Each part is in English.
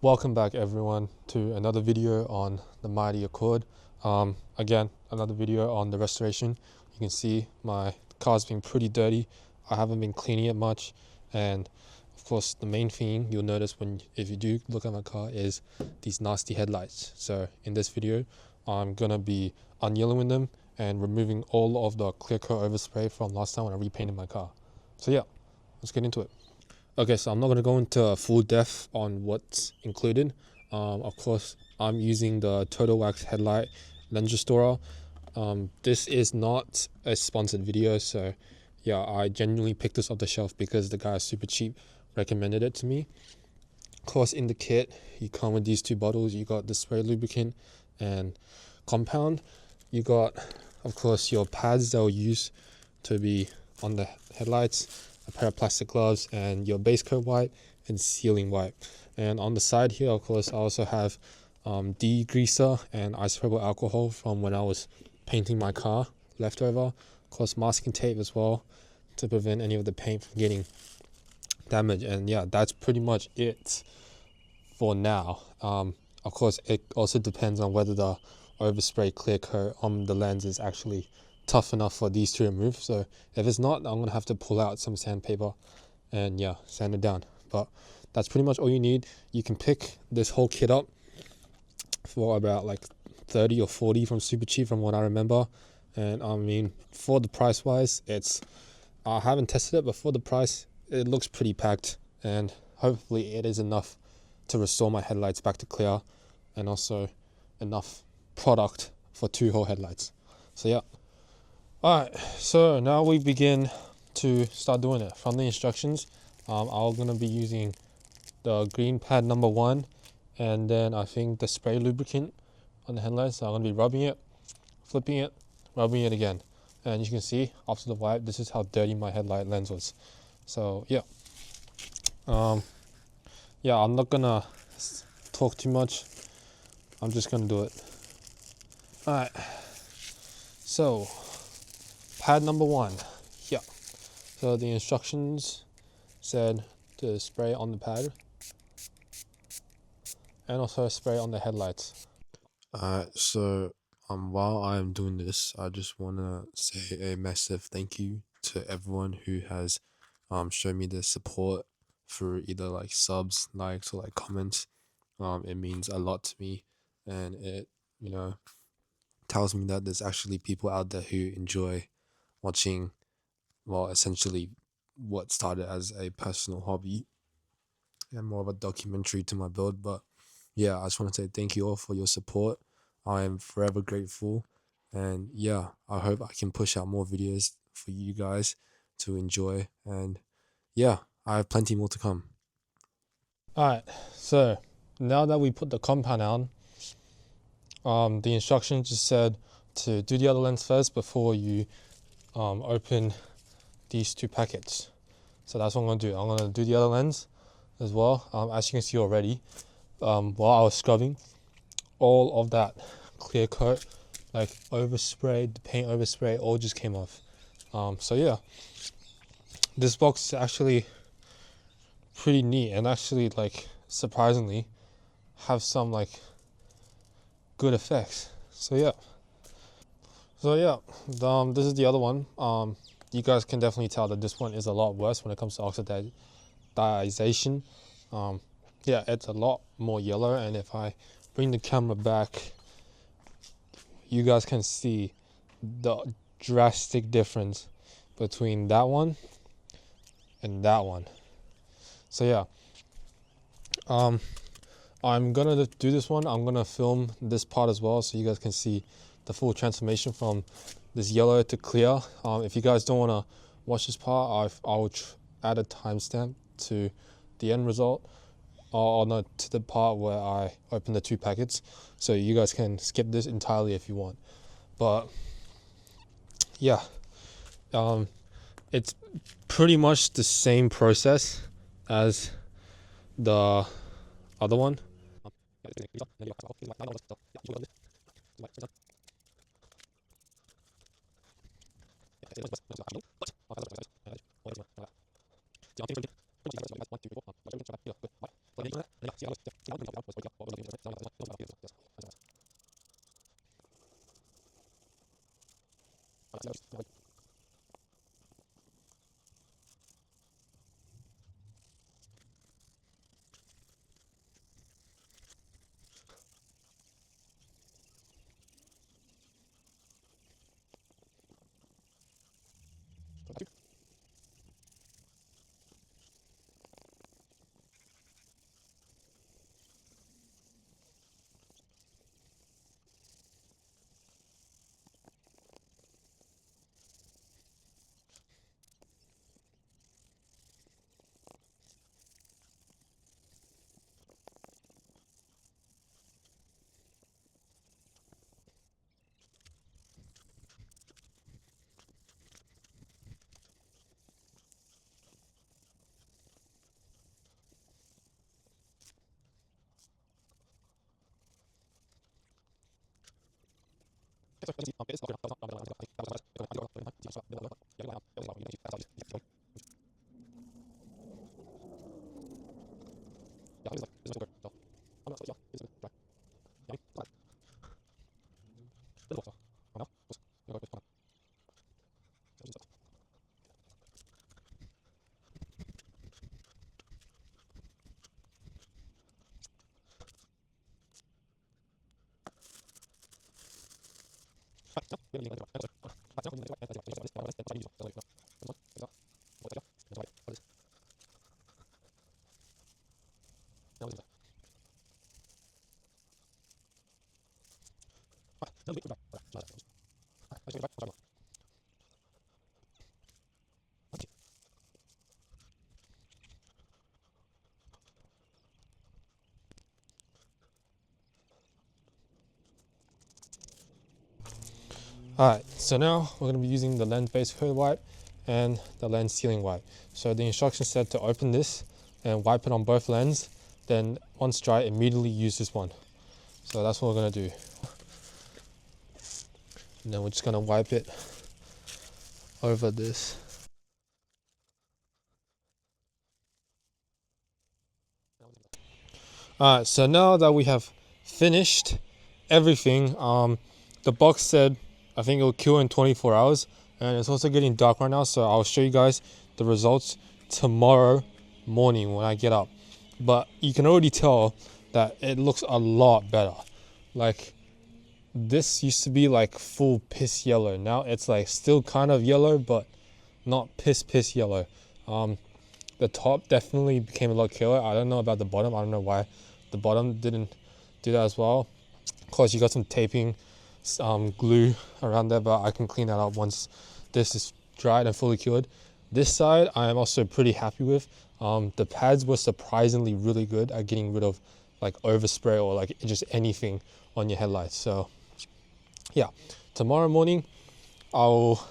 Welcome back everyone to another video on the mighty Accord. Again, another video on the restoration. You can see my car's been pretty dirty. I haven't been cleaning it much, and of course the main thing you'll notice if you do look at my car is these nasty headlights. So in this video I'm gonna be unyellowing them and removing all of the clear coat overspray from last time when I repainted my car. So yeah, let's get into it. Okay, so I'm not going to go into full depth on what's included. Of course, I'm using the Total Wax Headlight Lens Restorer. This is not a sponsored video, so yeah, I genuinely picked this off the shelf because the guy Supercheap recommended it to me. Of course, in the kit, you come with these two bottles. You got the spray lubricant and compound. You got, of course, your pads that will use to be on the headlights, a pair of plastic gloves, and your base coat wipe and sealing wipe. And on the side here, of course, I also have degreaser and isopropyl alcohol from when I was painting my car leftover. Of course, masking tape as well to prevent any of the paint from getting damaged. And yeah, that's pretty much it for now. Of course, it also depends on whether the overspray clear coat on the lens is actually tough enough for these to remove. So if it's not, I'm gonna have to pull out some sandpaper and yeah, sand it down. But that's pretty much all you need. You can pick this whole kit up for about like 30 or 40 from Supercheap from what I remember. And I mean, for the price wise, I haven't tested it, but for the price it looks pretty packed, and hopefully it is enough to restore my headlights back to clear, and also enough product for 2 whole headlights. So yeah. Alright, so now we begin to start doing it. From the instructions, I'm going to be using the green pad number 1, and then I think the spray lubricant on the headlights. So I'm going to be rubbing it, flipping it, rubbing it again. And you can see after the wipe, this is how dirty my headlight lens was. So yeah. Yeah, I'm not going to talk too much. I'm just going to do it. Alright, so pad number 1, yeah. So the instructions said to spray on the pad and also spray on the headlights. So while I'm doing this, I just want to say a massive thank you to everyone who has shown me the support through either like subs, likes, or like comments. It means a lot to me, and it tells me that there's actually people out there who enjoy watching, well, essentially what started as a personal hobby and more of a documentary to my build. But yeah, I just want to say thank you all for your support. I am forever grateful, and yeah, I hope I can push out more videos for you guys to enjoy, and yeah, I have plenty more to come. Alright, so now that we put the compound on, the instructions just said to do the other lens first before you open these 2 packets. So that's what I'm going to do. I'm going to do the other lens as well. As you can see already, while I was scrubbing, all of that clear coat, like overspray, the paint overspray, all just came off. So yeah, this box is actually pretty neat, and actually, like, surprisingly have some like good effects. So yeah, this is the other one. You guys can definitely tell that this one is a lot worse when it comes to oxidization. Yeah, it's a lot more yellow, and if I bring the camera back, you guys can see the drastic difference between that one and that one. So yeah, I'm gonna do this one. I'm gonna film this part as well, so you guys can see the full transformation from this yellow to clear. If you guys don't want to watch this part, I'll add a timestamp to the end result, or no, to the part where I open the 2 packets, so you guys can skip this entirely if you want. But yeah, it's pretty much the same process as the other one. Alright, so now we're going to be using the lens base coat wipe and the lens sealing wipe. So the instructions said to open this and wipe it on both lenses, then once dry, immediately use this one. So that's what we're going to do. And then we're just going to wipe it over this. Alright, so now that we have finished everything, the box said I think it will cure in 24 hours, and it's also getting dark right now, so I'll show you guys the results tomorrow morning when I get up. But you can already tell that it looks a lot better. Like, this used to be like full piss yellow. Now it's like still kind of yellow, but not piss yellow. The top definitely became a lot clearer. I don't know about the bottom. I don't know why the bottom didn't do that as well. Of course, you got some taping, glue around there, but I can clean that up once this is dried and fully cured. This side I am also pretty happy with. The pads were surprisingly really good at getting rid of like overspray or like just anything on your headlights. So yeah, tomorrow morning I'll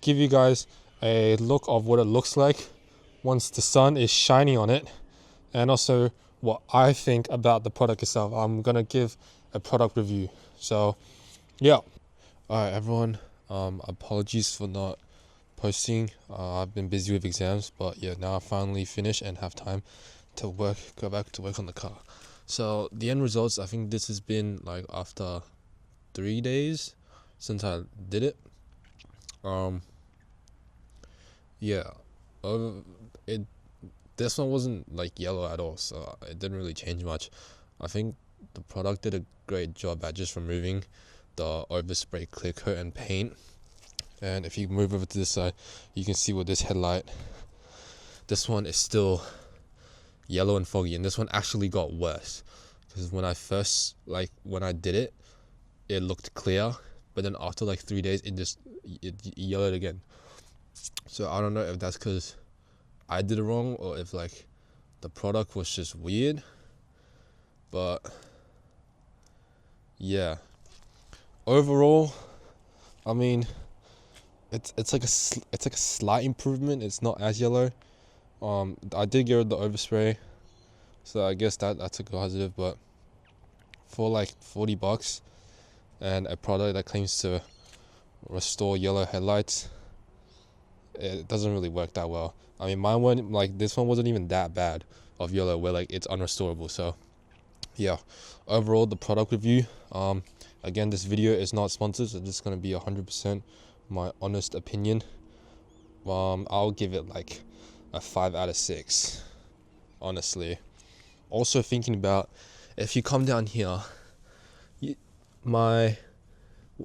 give you guys a look of what it looks like once the sun is shining on it, and also what I think about the product itself. I'm gonna give a product review. So yeah. Alright everyone, apologies for not posting. I've been busy with exams, but yeah, now I finally finished and have time to go back to work on the car. So the end results, I think this has been like after 3 days since I did it. Yeah, this one wasn't like yellow at all, so it didn't really change much. I think the product did a great job at just removing the overspray clear coat and paint. And if you move over to this side, you can see with this headlight, this one is still yellow and foggy, and this one actually got worse, because when I did it, it looked clear, but then after like 3 days it yellowed again. So I don't know if that's because I did it wrong or if like the product was just weird, but yeah, overall I mean it's like a slight improvement. It's not as yellow. I did get rid of the overspray, so I guess that's a positive. But for like $40 and a product that claims to restore yellow headlights, it doesn't really work that well. I mean, this one wasn't even that bad. of yellow where like it's unrestorable. So yeah, overall the product review, again, this video is not sponsored, so this is going to be 100% my honest opinion. I'll give it like a 5 out of 6, honestly. Also thinking about, if you come down here, I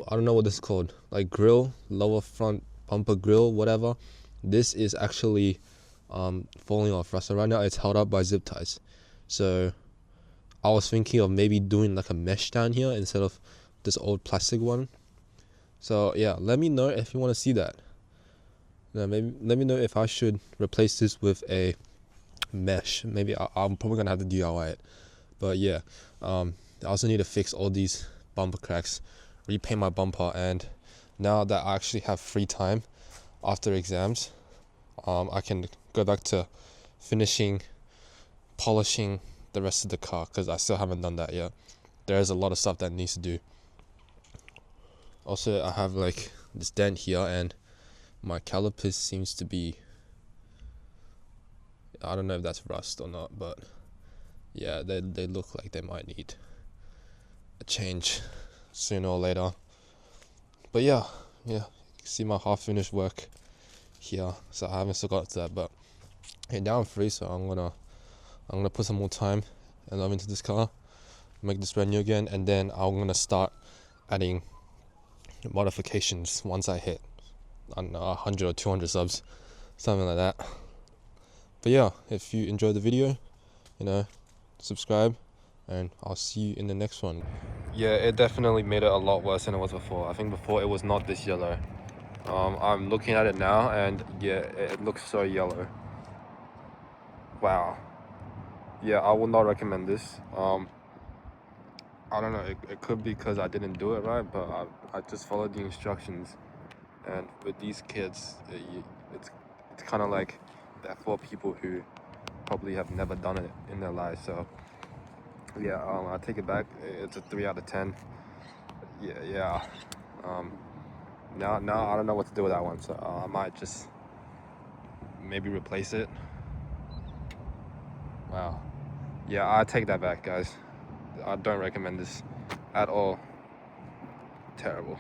don't know what this is called, like grill, lower front bumper grill, whatever, this is actually falling off, right? So right now it's held up by zip ties. So I was thinking of maybe doing like a mesh down here instead of this old plastic one. So yeah, let me know if you want to see that. Maybe let me know if I should replace this with a mesh. Maybe I'm probably gonna have to DIY it. But yeah, I also need to fix all these bumper cracks, repaint my bumper, and now that I actually have free time after exams, I can go back to polishing the rest of the car, because I still haven't done that yet. There's a lot of stuff that needs to do. Also, I have like this dent here, and my calipers seems to be, I don't know if that's rust or not, but yeah, they look like they might need a change sooner or later. But yeah, you can see my half finished work here, so I haven't still got to that. But yeah, now I'm free, so I'm gonna put some more time and love into this car, make this brand new again, and then I'm gonna start adding modifications once I hit, I don't know, 100 or 200 subs, something like that. But yeah, if you enjoyed the video, subscribe, and I'll see you in the next one. Yeah, it definitely made it a lot worse than it was before. I think before it was not this yellow. I'm looking at it now, and yeah, it looks so yellow. Wow. Yeah, I would not recommend this. I don't know, it could be because I didn't do it right, but I just followed the instructions. And with these kids, it's kind of like they're for people who probably have never done it in their lives. So yeah, I take it back. It's a 3 out of 10. Yeah. Now I don't know what to do with that one, so I might just maybe replace it. Wow. Yeah, I take that back, guys. I don't recommend this at all. Terrible.